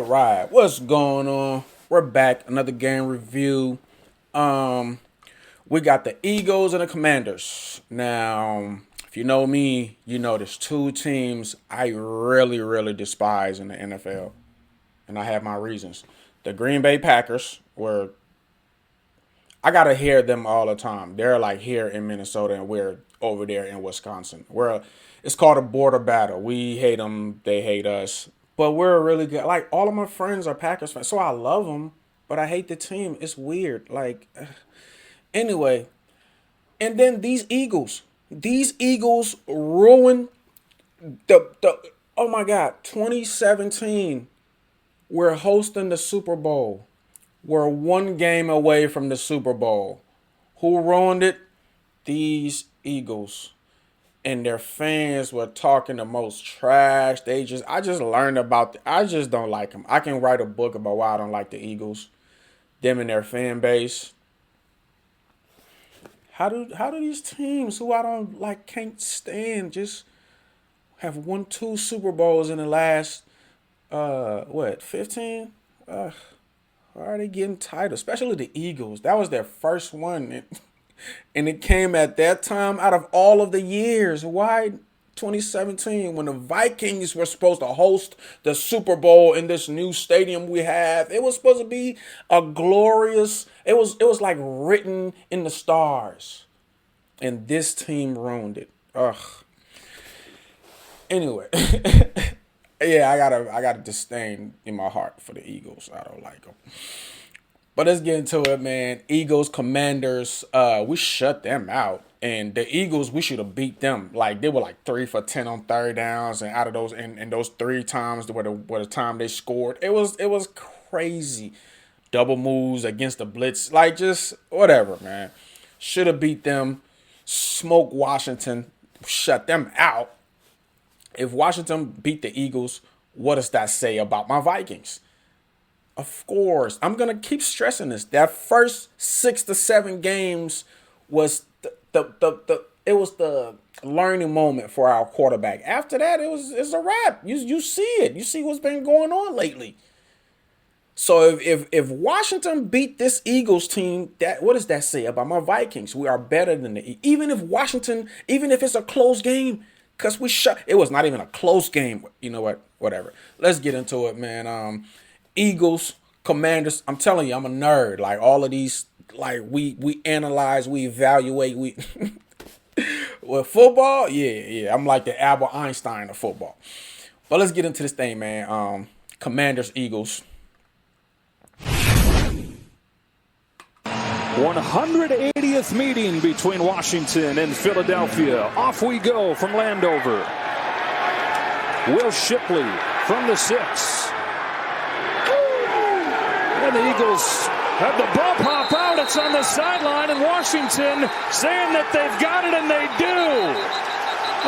All right, what's going on? We're back. Another game review. We got the Eagles and the Commanders. Now, if you know me, you know there's two teams I really, really despise in the NFL, and I have my reasons. The Green Bay Packers, where I gotta hear them all the time. They're like here in Minnesota, and we're over there in Wisconsin. It's called a border battle. We hate them, they hate us, but we're really good. Like all of my friends are Packers fans, so I love them, but I hate the team. It's weird. Anyway, and then these Eagles ruined the. Oh my God, 2017. We're hosting the Super Bowl. We're one game away from the Super Bowl. Who ruined it? These Eagles. And their fans were talking the most trash. I just learned I just don't like them. I can write a book about why I don't like the Eagles. Them and their fan base. How do these teams who I don't like can't stand just have won two Super Bowls in the last 15? Why are they getting tired? Especially the Eagles. That was their first one. And it came at that time out of all of the years. Why 2017 when the Vikings were supposed to host the Super Bowl in this new stadium we have? It was supposed to be a glorious, it was like written in the stars. And this team ruined it. Ugh. Anyway. Yeah, I got a disdain in my heart for the Eagles. I don't like them. But let's get into it, man. Eagles, Commanders, we shut them out. And the Eagles, we should have beat them. Like, they were like 3 for 10 on third downs. And out of those, and those 3 times were the time they scored. It was crazy. Double moves against the blitz. Like, just whatever, man. Should have beat them. Smoke Washington. Shut them out. If Washington beat the Eagles, what does that say about my Vikings? Of course, I'm gonna keep stressing this. That first 6 to 7 games was it was the learning moment for our quarterback. After that, it's a wrap. You see it. You see what's been going on lately. So if Washington beat this Eagles team, what does that say about my Vikings? We are better than even if it's a close game. Because it was not even a close game. You know what? Whatever. Let's get into it, man. Eagles, Commanders. I'm telling you, I'm a nerd. Like all of these, like we analyze, we evaluate, with football, yeah. I'm like the Albert Einstein of football. But let's get into this thing, man. Commanders, Eagles. 180th meeting between Washington and Philadelphia. Off we go from Landover. Will Shipley from the 6. And the Eagles have the ball pop out. It's on the sideline, and Washington saying that they've got it, and they do.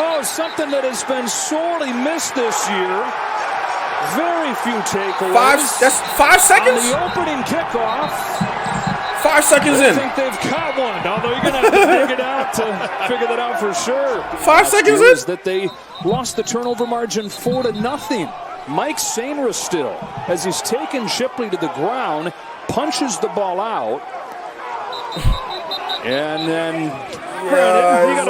Oh, something that has been sorely missed this year. Very few takeaways. That's 5 seconds? On the opening kickoff. 5 seconds in. I think they've caught one, although you're going to have to dig it out to figure that out for sure. 5 seconds in? That they lost the turnover margin 4-0. Mike Sainristil still, as he's taken Shipley to the ground, punches the ball out. And then it's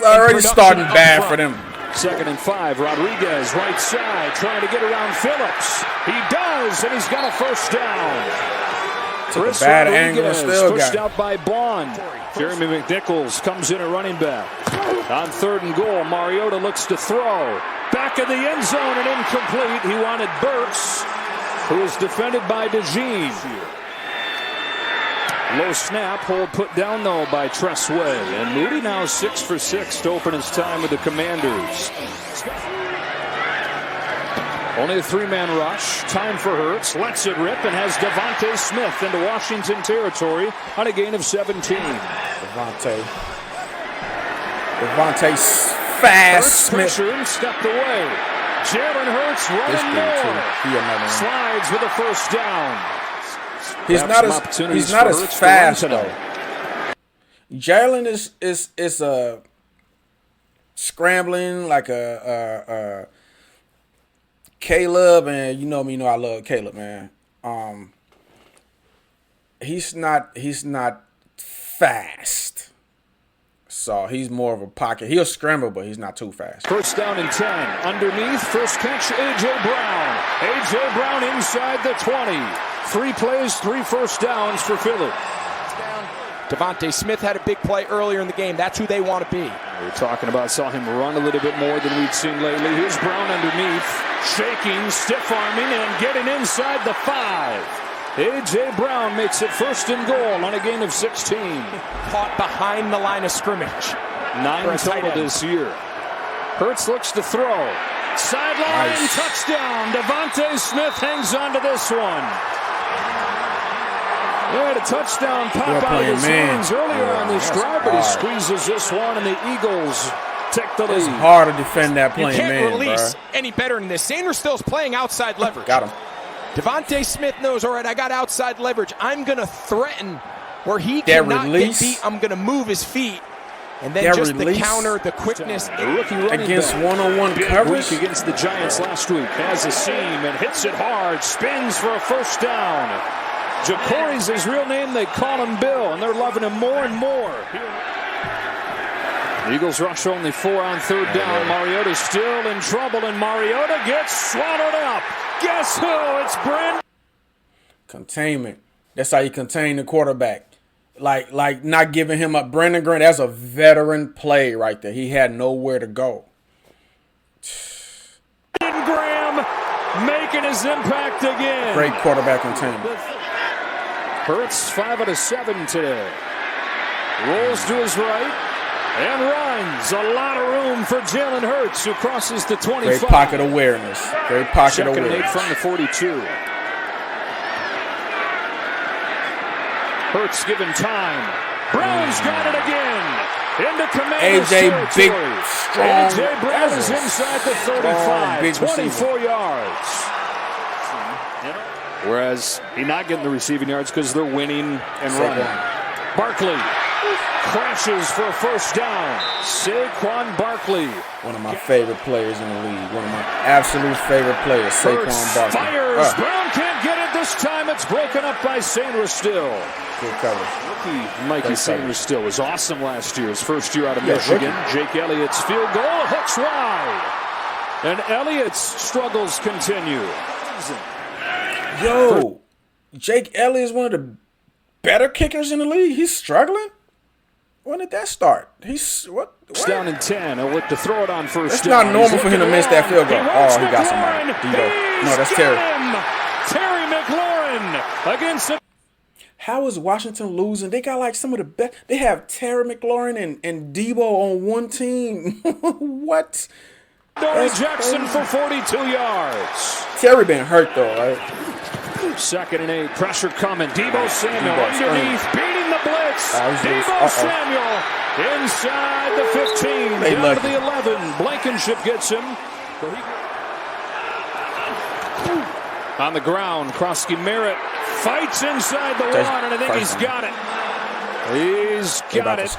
already starting bad for them. 2nd and 5. Rodriguez, right side, trying to get around Phillips. He does, and he's got a first down. Chris bad Rodriguez angle and still pushed got out by Bond. Jeremy McNichols comes in at running back. On 3rd and goal, Mariota looks to throw. Back of the end zone and incomplete. He wanted Burks, who was defended by DeJean. Low snap, hold put down though by Tressway. And Moody now 6 for 6 to open his time with the Commanders. Only a 3-man rush. Time for Hurts. Lets it rip and has Devontae Smith into Washington territory on a gain of 17. Devontae fast. Hurts Smith stepped away. Jalen Hurts running more. Slides with a first down. He's not as fast though. Jalen is scrambling like Caleb, and you know me, you know I love Caleb, man. He's not fast. So he's more of a pocket. He'll scramble, but he's not too fast. First down and 10. Underneath, first catch, A.J. Brown. A.J. Brown inside the 20. 3 plays, 3 first downs for Philly. Devontae Smith had a big play earlier in the game. That's who they want to be. We were talking about, saw him run a little bit more than we'd seen lately. Here's Brown underneath, shaking, stiff-arming, and getting inside the 5. A.J. Brown makes it first and goal on a gain of 16. Caught behind the line of scrimmage. 9 total this year. Hurts looks to throw. Sideline touchdown. Devontae Smith hangs on to this one. He had a touchdown pop out of his hands earlier on this drive, but he squeezes this one, and the Eagles take the lead. It's hard to defend that playing man, You can't release any better than this. Sanders still's playing outside leverage. Got him. Devontae Smith knows, all right, I got outside leverage. I'm going to threaten where he cannot get beat. I'm going to move his feet. And then just the counter, the quickness. The rookie running against back. one-on-one coverage. Against the Giants last week. Has a seam and hits it hard. Spins for a first down. Jacory's his real name. They call him Bill, and they're loving him more and more. The Eagles rush only 4 on third down. Mariota's still in trouble, and Mariota gets swallowed up. Guess who? It's Brandon. Containment. That's how you contain the quarterback. Like not giving him up. Brandon Graham, that's a veteran play right there. He had nowhere to go. Brandon Graham making his impact again. Great quarterback containment. Hurts 5 out of 7 today. Rolls to his right. And runs. A lot of room for Jalen Hurts, who crosses the 25. Great pocket awareness. Great pocket awareness. 2nd and 8 from the 42. Hurts given time. Brown's got it again. Into Commander's AJ, big, strong. AJ Brown is inside the 35. 24 yards. Whereas he's not getting the receiving yards because they're winning and running. Barkley crashes for a first down. Saquon Barkley. One of my favorite players in the league. One of my absolute favorite players, Saquon Barkley. Fires. Brown can't get it this time. It's broken up by Sainristil. Good coverage. Rookie Mikey Sainristil was awesome last year. His first year out of Michigan. Jake Elliott's field goal hooks wide. And Elliott's struggles continue. Yo, Jake Elliott is one of the better kickers in the league. He's struggling. When did that start? He's what? Down in 10. He'll look to throw it on first. It's not normal for him to miss that field goal. Oh, he got somebody. No, that's Terry. Terry McLaurin against the. How is Washington losing? They got like some of the best. They have Terry McLaurin and Debo on one team. What? Dory Jackson for 42 yards. Terry been hurt though, right? 2nd and 8. Pressure coming. Debo Samuel underneath, beating the blitz. Debo Samuel inside the 15. Down to the 11. Blankenship gets him. On the ground, Krosky Merritt fights inside the 1, and I think he's got it. He's got it.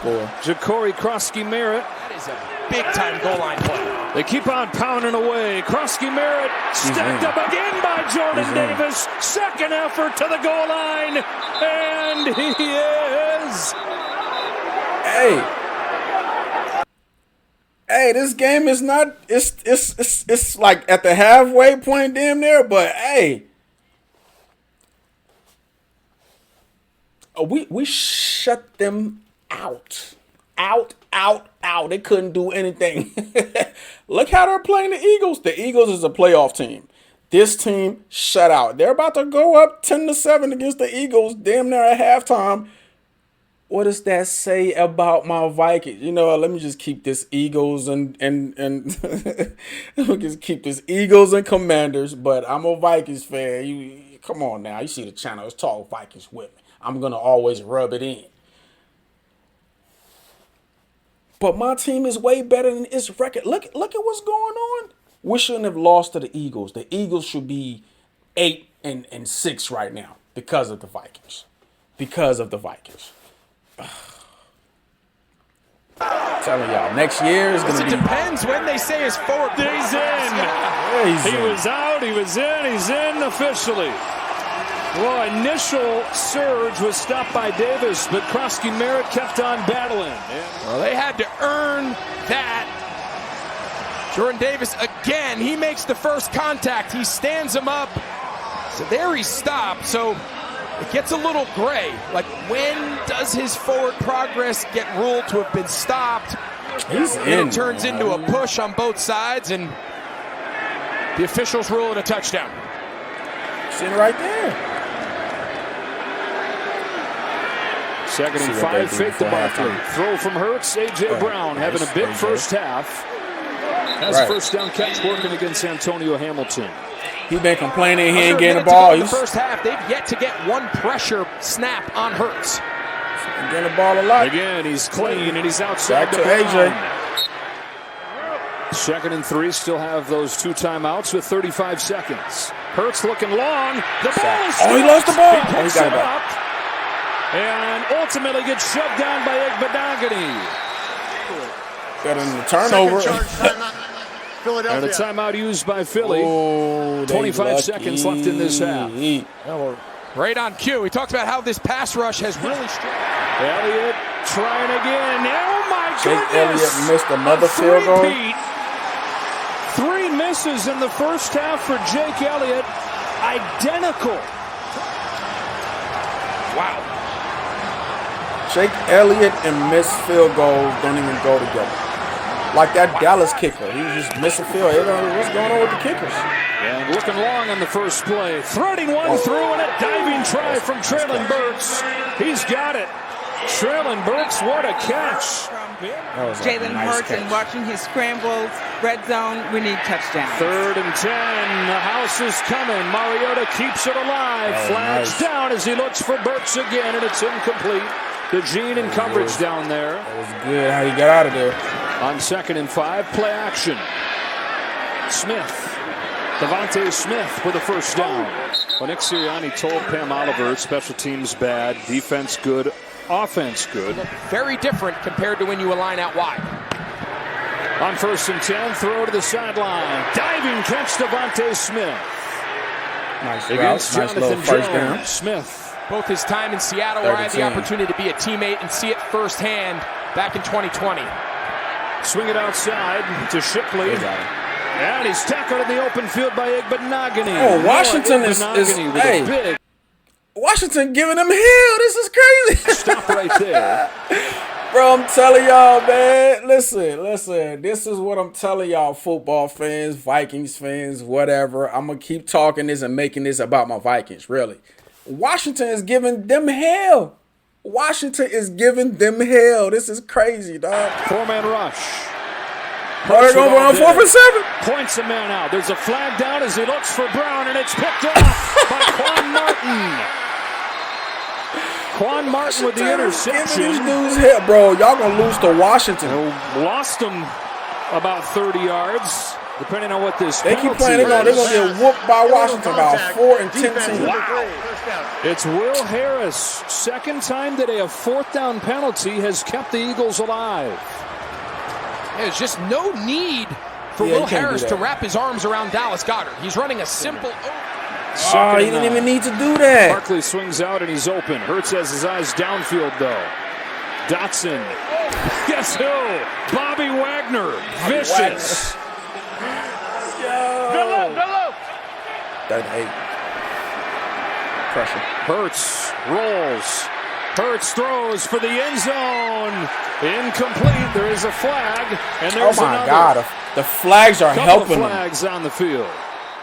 Jacory Krosky Merritt. That is a big-time goal line play. They keep on pounding away. Krosky Merritt stepped up again by Jordan Davis. Second effort to the goal line, and he is. Hey, this game is not. It's like at the halfway point, damn near. But hey, we shut them out. They couldn't do anything. Look how they're playing the Eagles. The Eagles is a playoff team. This team shut out. They're about to go up 10-7 against the Eagles, damn near at halftime. What does that say about my Vikings? You know, let me just keep this Eagles and let me just keep this Eagles and Commanders. But I'm a Vikings fan. You come on now. You see the channel. It's Talk Vikings with me. I'm gonna always rub it in. But my team is way better than its record. Look at what's going on. We shouldn't have lost to the Eagles. The Eagles should be 8-6 right now because of the Vikings. Because of the Vikings. telling y'all, next year is going to be. It depends when they say his forward. He's in. Yeah, he was out. He was in. He's in officially. Well, initial surge was stopped by Davis, but Krosky Merritt kept on battling. Well, they had to earn that. Jordan Davis again. He makes the first contact. He stands him up. So there he stopped. So it gets a little gray. Like, when does his forward progress get ruled to have been stopped? He's in. It turns into a push on both sides, and the officials rule it a touchdown. Sitting right there. 2nd and 5, fake to Barkley. Throw from Hurts. A.J. Brown having a big first half. Has first down catch working against Antonio Hamilton. He's been complaining he ain't getting the ball. In the first half, they've yet to get one pressure snap on Hurts. Getting the ball a lot. Again, he's clean and he's outside back to AJ. 2nd and 3, still have those 2 timeouts with 35 seconds. Hurts looking long. The ball is he lost the ball. He picks it up and ultimately gets shoved down by Igbinoghene. Got in the turnover. And a timeout used by Philly. 25 seconds left in this half. Right on cue. We talked about how this pass rush has really struggled. Elliott trying again. Oh, my goodness. Jake Elliott missed another field goal. 3 misses in the first half for Jake Elliott. Identical. Wow. Jake Elliott and missed field goals don't even go together. Like that Dallas kicker. He just missed a field. What's going on with the kickers? And looking long on the first play. Threading one through and a diving try from Treylon Burks. He's got it. Treylon Burks, what a catch. Jalen Hurts and watching his scrambles. Red zone, we need touchdown. 3rd and 10. The house is coming. Mariota keeps it alive. Flags down as he looks for Burks again, and it's incomplete. The Gene in coverage down there. That was good how he got out of there. On 2nd and 5, play action. Smith. Devontae Smith with a first down. Well, Nick Sirianni told Pam Oliver, special teams bad, defense good, offense good. Very different compared to when you align out wide. On 1st and 10, throw to the sideline. Diving catch, Devontae Smith. Nice against route. Jonathan Nice first Jones. down. Smith. Both his time in Seattle, where I had the opportunity to be a teammate and see it firsthand back in 2020. Swing it outside to Shipley. And he's tackled in the open field by Igbinoghene. Oh, Washington is hey, Washington giving him hell. This is crazy. Stop right there. Bro, I'm telling y'all, man. Listen. This is what I'm telling y'all, football fans, Vikings fans, whatever. I'm going to keep talking this and making this about my Vikings, really. Washington is giving them hell. Washington is giving them hell. This is crazy, dog. 4-man rush. They're going on 4th and 7. Points a man out. There's a flag down as he looks for Brown, and it's picked off by Quan Martin. Quan Martin with the interception. These dudes hell, bro. Y'all going to lose to Washington. Lost them about 30 yards. Depending on what this they keep playing, they're going to get whooped by Washington about 4 and 10 teams. Wow. It's Will Harris. Second time today a 4th down penalty has kept the Eagles alive. There's just no need for Will Harris to wrap his arms around Dallas Goedert. He's running a simple. He didn't even need to do that. Barkley swings out and he's open. Hurts has his eyes downfield though. Dotson. Guess who? Bobby Wagner. Vicious. Yo. 38. Pressure. Hurts rolls. Hurts throws for the end zone. Incomplete. There is a flag, and there's another. Oh my God! The flags are helping them. Flags on the field.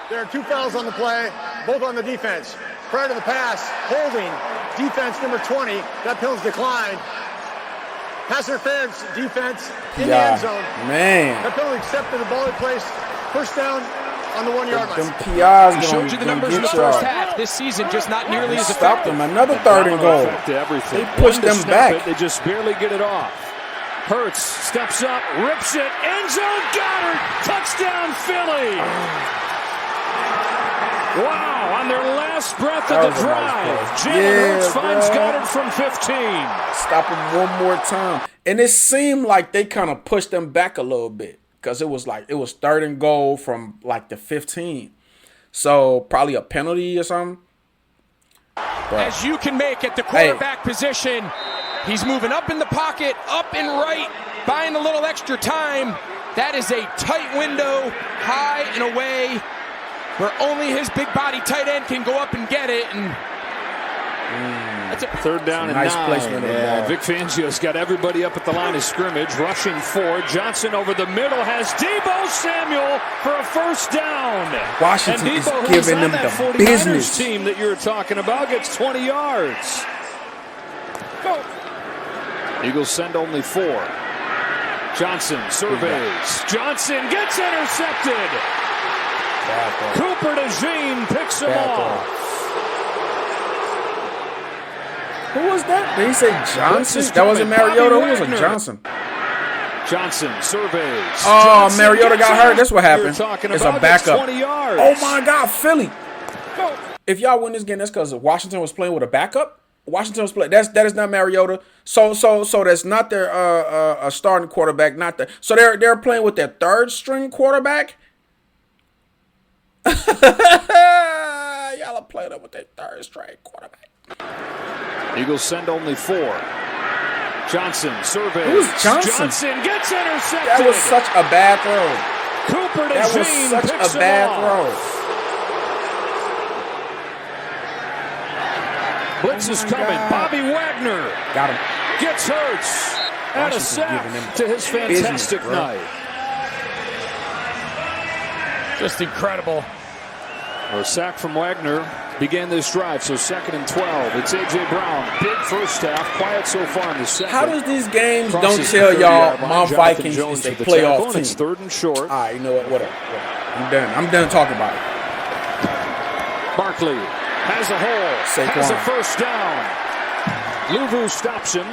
There are 2 fouls on the play, both on the defense. Prior to the pass, holding defense number 20. That penalty declined. Pass interference, defense in the end zone. Man. That penalty accepted, the ball in place. First down on the 1 yard line. Them PIs he showed you the numbers in the first half. This season, just not nearly as stopped effective. them. Another 3rd and goal. Everything. They pushed them back. They just barely get it off. Hurts steps up, rips it, end zone, Goddard, touchdown Philly. Wow, on their last breath of the drive, Jalen Hurts finds Goddard from 15. Stop him one more time. And it seemed like they kind of pushed them back a little bit because it was 3rd and goal from like the 15. So probably a penalty or something. But, as you can make at the quarterback position, he's moving up in the pocket, up and right, buying a little extra time. That is a tight window, high and away, where only his big body tight end can go up and get it. And that's a 3rd down and nice 9. placement of the ball. Vic Fangio's got everybody up at the line of scrimmage, rushing 4. Johnson over the middle has Deebo Samuel for a 1st down. Washington and Deebo, is giving them the 49ers business. Team that you were talking about gets 20 yards. Go. Eagles send only 4. Johnson surveys. Johnson gets intercepted. Cooper DeJean picks him off. Who was that? Did he say Johnson? That wasn't Mariota. Who was it? Johnson. Johnson surveys. Oh, Johnson Mariota got hurt. That's what happened. It's a backup. 20 yards. Oh my God, Philly! If y'all win this game, that's because Washington was playing with a backup. Washington was playing. That is not Mariota. So that's not their starting quarterback. Not the. So they're playing with their 3rd string quarterback. Y'all are playing up with their 3rd string quarterback. Eagles send only 4. Johnson surveys. Who's Johnson? Johnson gets intercepted. That was such a bad throw. Cooper DeJean That was such a bad throw. Blitz is coming. Bobby Wagner Got him. gets Hurts. And a sack to his fantastic night. just incredible. A sack from Wagner began this drive, so 2nd and 12. It's A.J. Brown. Big first half. Quiet so far in the second. How does these games don't tell y'all my Vikings is a playoff team? It's 3rd and short. All right, you know what? Whatever. I'm done talking about it. Barkley has a hole. Saquon. Has a 1st down. Luvu stops him,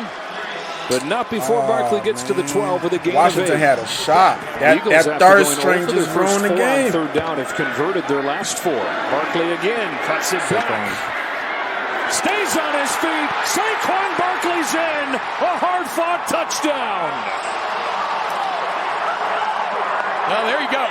but not before Barkley gets to the 12 with a gain Washington of 8. had a shot. That 3rd string just ruined the game. 3rd down have converted their last 4. Barkley again cuts it back. Stays on his feet. Saquon Barkley's in. A hard-fought touchdown. Well, there you go.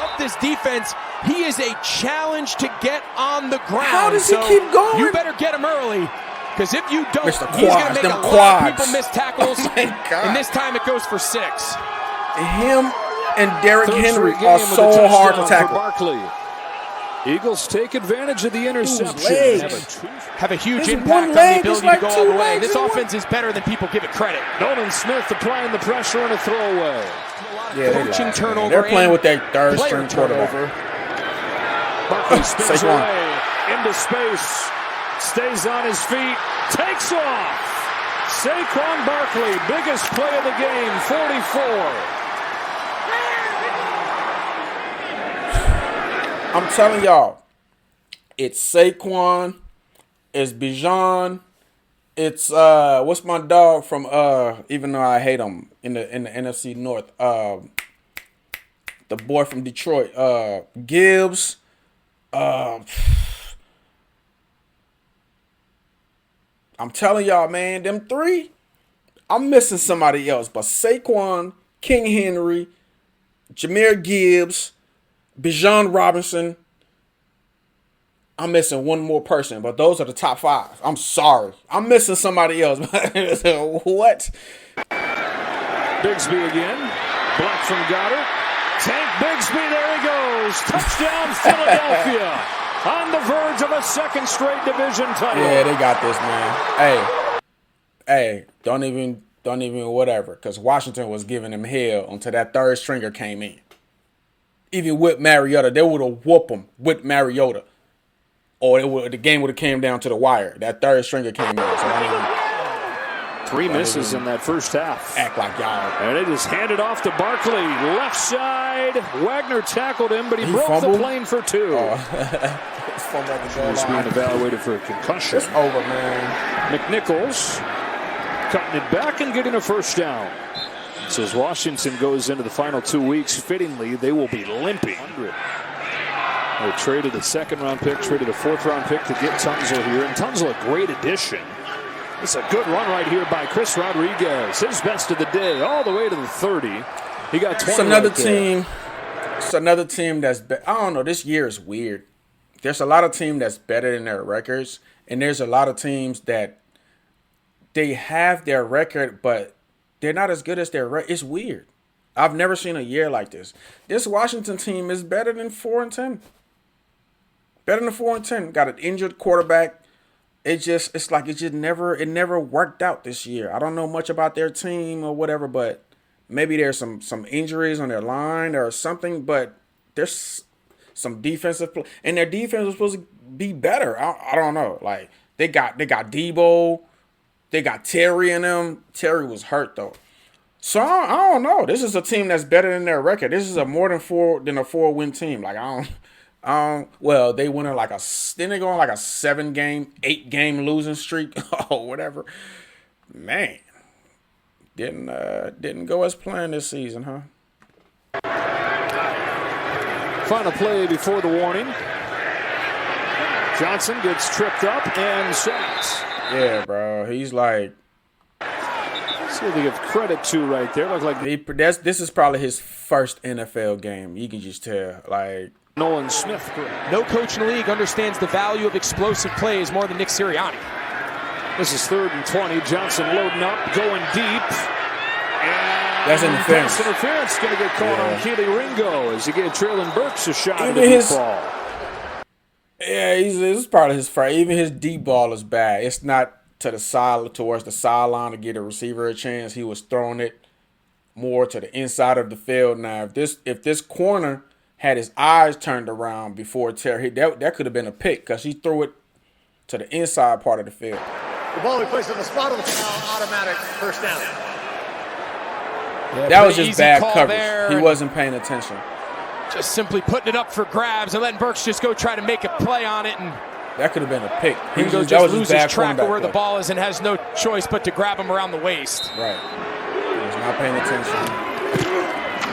Up this defense, he is a challenge to get on the ground. How does he keep going? You better get him early. Because if you don't, Mr. he's going to make a lot of people miss tackles. Oh my God. And this time it goes for 6. Him and Derrick Henry Third are game so with a hard to touchdown for tackle. Barkley. Eagles take advantage of the interception. Have a huge His impact one on the leg ability is like to go 2 all the way. legs This in one. offense is better than people give it credit. Nolan Smith applying the pressure on a throwaway. Yeah, Coaching turnover. they're playing with their 3rd player string quarterback. turnover. Barkley spins Saquon. away into space. Stays on his feet. Takes off. Saquon Barkley, biggest play of the game, 44. I'm telling y'all, it's Saquon, it's Bijan, it's what's my dog from even though I hate him in the NFC North, the boy from Detroit, Gibbs, I'm telling y'all, man, them 3, I'm missing somebody else, but Saquon, King Henry, Jahmyr Gibbs, Bijan Robinson. I'm missing one more person, but those are the top 5. I'm sorry. I'm missing somebody else. What? Bigsby again. Block from Goddard. Tank Bigsby, there he goes. Touchdown Philadelphia. On the verge of a 2nd straight division title. Yeah, they got this, man. Hey, don't even whatever, because Washington was giving them hell until that 3rd stringer came in. Even with Mariota, they would have whooped them with Mariota. Or the game would have came down to the wire. That 3rd stringer came in. So don't even 3 misses in that first half. act like y'all. And they just handed off to Barkley. Left side. Wagner tackled him, but he broke fumbled? the plane for 2. It's fun at the goal He's being line. evaluated for a concussion. It's over, man. McNichols cutting it back and getting a 1st down. So as Washington goes into the final 2 weeks, fittingly, they will be limping. They traded a second-round pick, traded a fourth-round pick to get Tunzel here. And Tunzel, a great addition. It's a good run right here by Chris Rodriguez. His best of the day, all the way to the 30. He got 20. It's another team. It's another team that's I don't know. This year is weird. There's a lot of teams that's better than their records, and there's a lot of teams that they have their record, but they're not as good as their record. It's weird. I've never seen a year like this. This Washington team is better than 4-10. Better than 4-10. Got an injured quarterback. It never worked out this year. I don't know much about their team or whatever, but maybe there's some injuries on their line or something. But there's some defensive play, and their defense was supposed to be better. I don't know. Like they got Debo, they got Terry in them. Terry was hurt though. So I don't know. This is a team that's better than their record. This is a more than a 4-win team. Like well, they went on like then they go on like a 8-game losing streak or whatever. Man, didn't go as planned this season, huh? Final play before the warning. Johnson gets tripped up and sacks. Yeah, bro. He's like. See what they give credit to right there. Look like this is probably his first NFL game. You can just tell. Like. Nolan Smith. No coach in the league understands the value of explosive plays more than Nick Sirianni. This is 3rd and 20. Johnson loading up, going deep. And that's interference. Pass interference going to get called on Keely Ringo as he gave Traylon Burks a shot at the deep ball. Yeah, this is probably his first. Even his deep ball is bad. It's not to the side, towards the sideline to get a receiver a chance. He was throwing it more to the inside of the field. Now, if this corner had his eyes turned around before Terry, that could have been a pick because he threw it to the inside part of the field. The ball we placed on the spot of the foul, automatic first down. Yeah, that was just bad coverage. He wasn't paying attention. Just simply putting it up for grabs and letting Burks just go try to make a play on it. And that could have been a pick. Ringo just loses track of where the ball is and has no choice but to grab him around the waist. Right. He was not paying attention.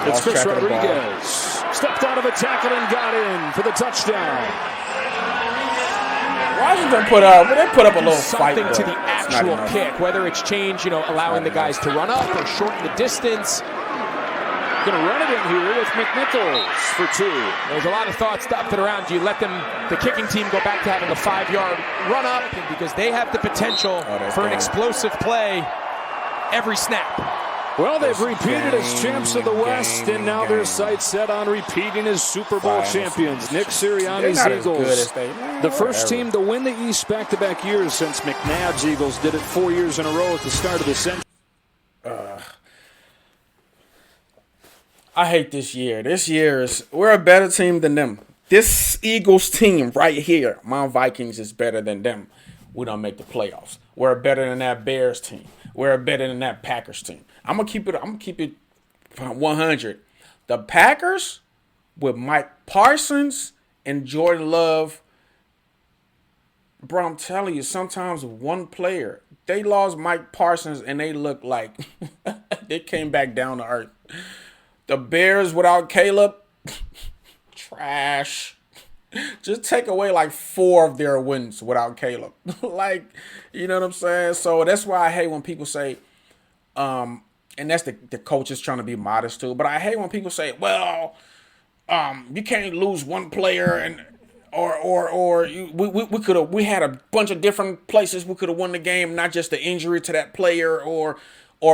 It's Chris Rodriguez. Stepped out of a tackle and got in for the touchdown. Washington put up a little fight. Something to the actual kick, whether it's change, allowing the guys to run up or shorten the distance. Going to run it in here with McNichols for 2. There's a lot of thoughts dotted around. Do you let the kicking team, go back to having a 5-yard run up because they have the potential for an explosive play every snap? Well, they've repeated as champs of the West, and now their sights set on repeating as Super Bowl champions. Nick Sirianni's Eagles, the first team to win the East back-to-back years since McNabb's Eagles did it 4 years in a row at the start of the century. I hate this year. This year we're a better team than them. This Eagles team right here, my Vikings, is better than them. We don't make the playoffs. We're better than that Bears team. We're better than that Packers team. I'm gonna keep it 100. The Packers with Mike Parsons and Jordan Love. Bro, I'm telling you, sometimes one player, they lost Mike Parsons and they look like they came back down to earth. The Bears without Caleb, trash. Just take away like 4 of their wins without Caleb. Like, you know what I'm saying? So that's why I hate when people say, and that's the coaches trying to be modest too. But I hate when people say, well, you can't lose one player and we had a bunch of different places we could have won the game, not just the injury to that player, or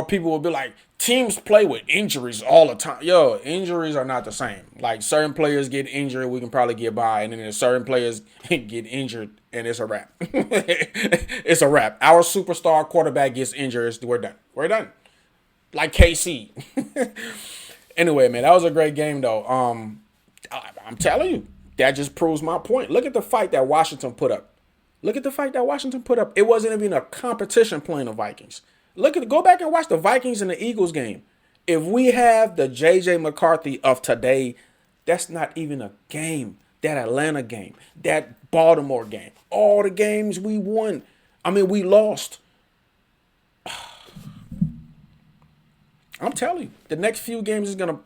people will be like, teams play with injuries all the time. Yo, injuries are not the same. Like, certain players get injured, we can probably get by, and then there's certain players get injured, and it's a wrap. It's a wrap. Our superstar quarterback gets injured, we're done. We're done. Like KC. Anyway, man, that was a great game, though. I'm telling you, that just proves my point. Look at the fight that Washington put up. It wasn't even a competition playing the Vikings. Go back and watch the Vikings and the Eagles game. If we have the J.J. McCarthy of today, that's not even a game. That Atlanta game, that Baltimore game, all the games we won. We lost. I'm telling you, the next few games is gonna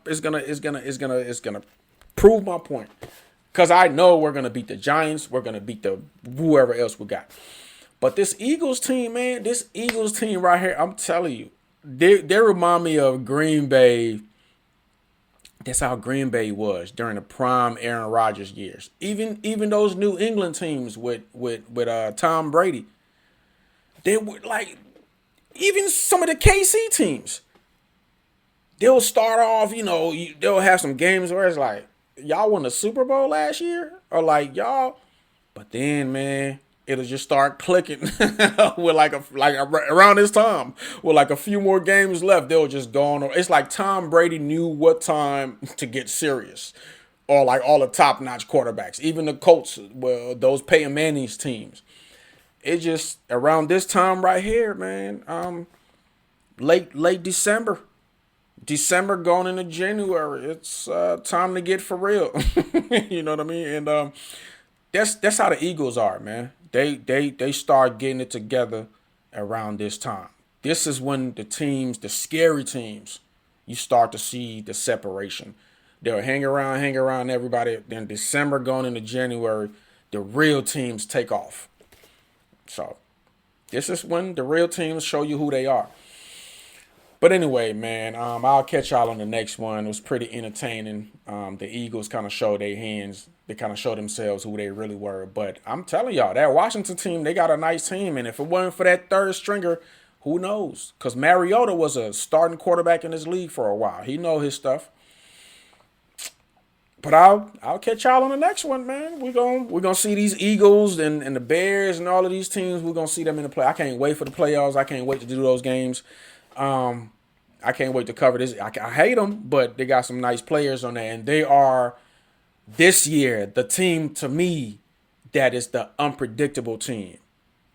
prove my point. Because I know we're going to beat the Giants. We're going to beat the whoever else we got. But this Eagles team, man, this Eagles team right here, I'm telling you, they remind me of Green Bay. That's how Green Bay was during the prime Aaron Rodgers years. Even those New England teams with Tom Brady, they were like, even some of the KC teams, they'll start off, they'll have some games where it's like, y'all won the Super Bowl last year? Or like, y'all. But then, man, it'll just start clicking with like around this time with like a few more games left. They'll just go on. It's like Tom Brady knew what time to get serious, or like all the top notch quarterbacks, even the Colts, well, those Peyton Manning's teams. It just around this time right here, man. Late December going into January. It's time to get for real. You know what I mean? And that's how the Eagles are, man. They start getting it together around this time. This is when the scary teams, you start to see the separation. They'll hang around everybody. Then December going into January, the real teams take off. So this is when the real teams show you who they are. But anyway, man, I'll catch y'all on the next one. It was pretty entertaining. The Eagles kind of showed their hands. They kind of showed themselves who they really were. But I'm telling y'all, that Washington team, they got a nice team. And if it wasn't for that third stringer, who knows? Because Mariota was a starting quarterback in this league for a while. He know his stuff. But I'll catch y'all on the next one, man. We're gonna see these Eagles and the Bears and all of these teams. We're gonna see them in the play. I can't wait for the playoffs. I can't wait to do those games. I can't wait to cover this. I hate them, but they got some nice players on there. And they are, this year, the team, to me, that is the unpredictable team.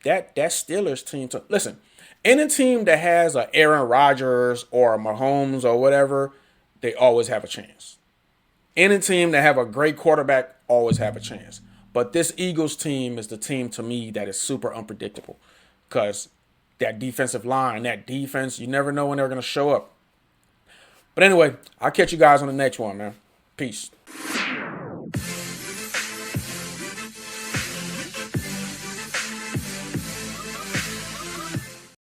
That Steelers team. Listen, any team that has a Aaron Rodgers or a Mahomes or whatever, they always have a chance. Any team that have a great quarterback always have a chance. But this Eagles team is the team, to me, that is super unpredictable. Because that defensive line, that defense, you never know when they're going to show up. But anyway, I'll catch you guys on the next one, man. Peace.